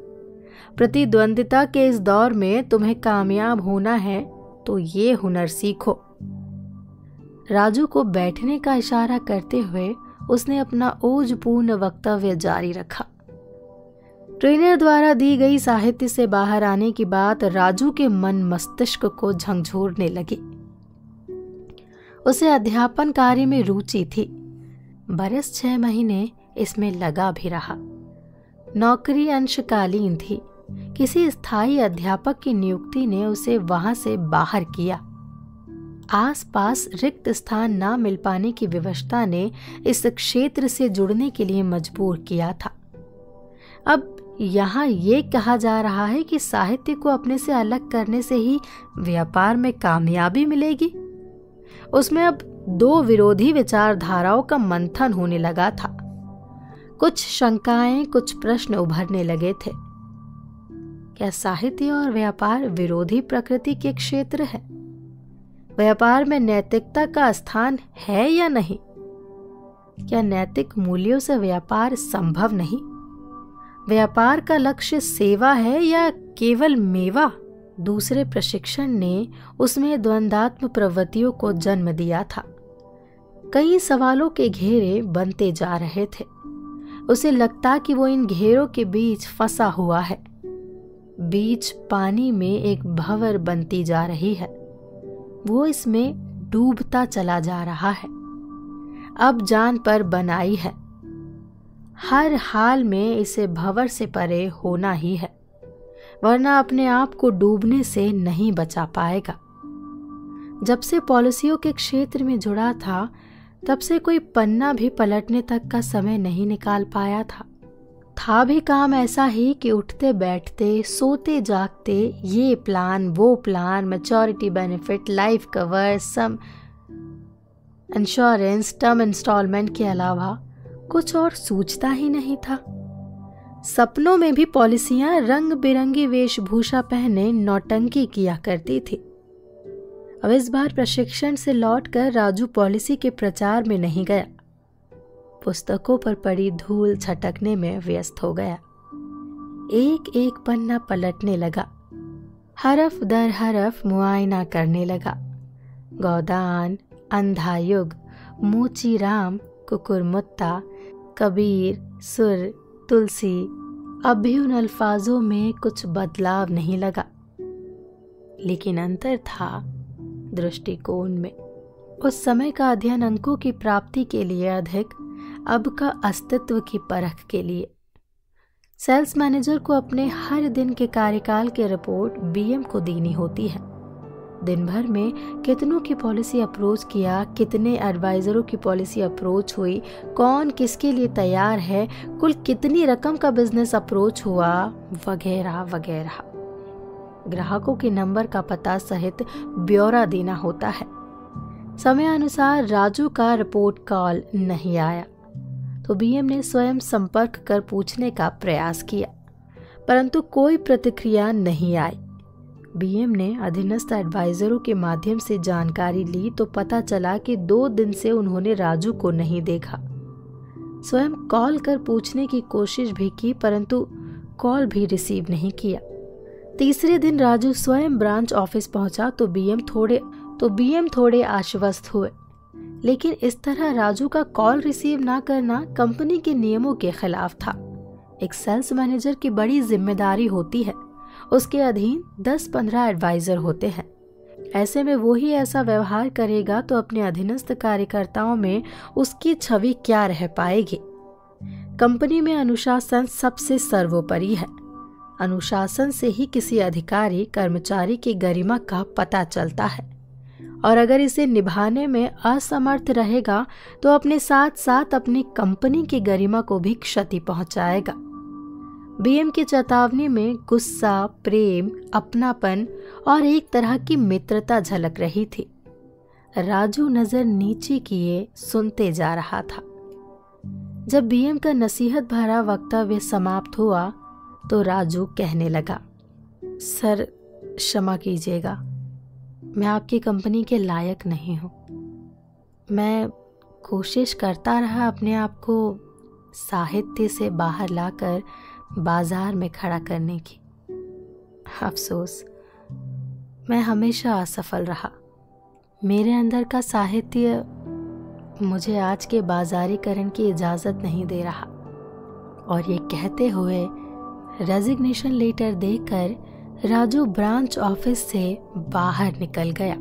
प्रतिद्वंदिता के इस दौर में तुम्हें कामयाब होना है तो ये हुनर सीखो। राजू को बैठने का इशारा करते हुए उसने अपना ओजपूर्ण वक्तव्य जारी रखा। ट्रेनर द्वारा दी गई साहित्य से बाहर आने की बात राजू के मन मस्तिष्क को झंझोरने लगी। उसे अध्यापन कार्य में रुचि थी। बरस 6 महीने इसमें लगा भी रहा। नौकरी अंशकालीन थी। किसी स्थायी अध्यापक की नियुक्ति ने उसे वहां से बाहर किया। आसपास रिक्त स्थान न मिल पाने की विवशता ने इस क्षेत्र से जुड़ने के लिए मजबूर किया था। अब यहाँ ये कहा जा रहा है कि साहित्य को अपने से अलग करने से ही व्यापार में कामयाबी मिलेगी। उसमें अब दो विरोधी विचारधाराओं का मंथन होने लगा था। कुछ शंकाएं, कुछ प्रश्न उभरने लगे थे। क्या साहित्य और व्यापार विरोधी प्रकृति के क्षेत्र है? व्यापार में नैतिकता का स्थान है या नहीं? क्या नैतिक मूल्यों से व्यापार संभव नहीं? व्यापार का लक्ष्य सेवा है या केवल मेवा? दूसरे प्रशिक्षण ने उसमें द्वंद्वात्मक प्रवृत्तियों को जन्म दिया था। कई सवालों के घेरे बनते जा रहे थे। उसे लगता कि वो इन घेरों के बीच फंसा हुआ है। बीच पानी में एक भंवर बनती जा रही है। वो इसमें डूबता चला जा रहा है। अब जान पर बनाई है। हर हाल में इसे भंवर से परे होना ही है, वरना अपने आप को डूबने से नहीं बचा पाएगा। जब से पॉलिसियों के क्षेत्र में जुड़ा था, तब से कोई पन्ना भी पलटने तक का समय नहीं निकाल पाया था भी काम ऐसा ही कि उठते बैठते, सोते जागते ये प्लान, वो plan, maturity benefit, life cover, sum insurance, term instalment के अलावा कुछ और सूझता ही नहीं था। सपनों में भी पॉलिसियां रंग बिरंगी वेशभूषा पहने नौटंकी किया करती थी। अब इस बार प्रशिक्षण से लौटकर राजू पॉलिसी के प्रचार में नहीं गया। पुस्तकों पर पड़ी धूल छटकने में व्यस्त हो गया। एक एक पन्ना पलटने लगा, हरफ दर हरफ मुआयना करने लगा। गोदान, अंधा युग, मोची राम, कुकुरमुत्ता, कबीर, सुर, तुलसी, अब भी उन अल्फाजों में कुछ बदलाव नहीं लगा, लेकिन अंतर था दृष्टिकोण में। उस समय का अध्ययन अंकों की प्राप्ति के लिए अधिक, अब का अस्तित्व की परख के लिए। सेल्स मैनेजर को अपने हर दिन के कार्यकाल की रिपोर्ट बीएम को देनी होती है। दिन भर में कितनों की पॉलिसी अप्रोच किया, कितने एडवाइजरों की पॉलिसी अप्रोच हुई, कौन किसके लिए तैयार है, कुल कितनी रकम का बिजनेस अप्रोच हुआ, वगैरह वगैरह। ग्राहकों के नंबर का पता सहित ब्यौरा देना होता है। समयानुसार राजू का रिपोर्ट कॉल नहीं आया तो बीएम ने स्वयं संपर्क कर पूछने का प्रयास किया, परंतु कोई प्रतिक्रिया नहीं आई। बीएम ने अधीनस्थ एडवाइजरों के माध्यम से जानकारी ली तो पता चला कि 2 दिन से उन्होंने राजू को नहीं देखा। स्वयं कॉल कर पूछने की कोशिश भी की, परंतु कॉल भी रिसीव नहीं किया। तीसरे दिन राजू स्वयं ब्रांच ऑफिस पहुंचा तो बीएम थोड़े आश्वस्त हुए, लेकिन इस तरह राजू का कॉल रिसीव ना करना कंपनी के नियमों के खिलाफ था। एक सेल्स मैनेजर की बड़ी जिम्मेदारी होती है, उसके अधीन 10-15 एडवाइजर होते हैं। ऐसे में वो ही ऐसा व्यवहार करेगा तो अपने अधीनस्थ कार्यकर्ताओं में उसकी छवि क्या रह पाएगी। कंपनी में अनुशासन सबसे सर्वोपरि है। अनुशासन से ही किसी अधिकारी कर्मचारी की गरिमा का पता चलता है, और अगर इसे निभाने में असमर्थ रहेगा तो अपने साथ साथ अपनी कंपनी की गरिमा को भी क्षति पहुंचाएगा। बीएम की चेतावनी में गुस्सा, प्रेम, अपनापन और एक तरह की मित्रता झलक रही थी। राजू नजर नीचे किए सुनते जा रहा था। जब बीएम का नसीहत भरा वक्तव्य समाप्त हुआ तो राजू कहने लगा, सर क्षमा कीजिएगा, मैं आपकी कंपनी के लायक नहीं हूँ। मैं कोशिश करता रहा अपने आप को साहित्य से बाहर लाकर बाजार में खड़ा करने की। अफसोस, मैं हमेशा असफल रहा। मेरे अंदर का साहित्य मुझे आज के बाजारीकरण की इजाज़त नहीं दे रहा। और ये कहते हुए रेजिग्नेशन लेटर देकर राजू ब्रांच ऑफिस से बाहर निकल गया।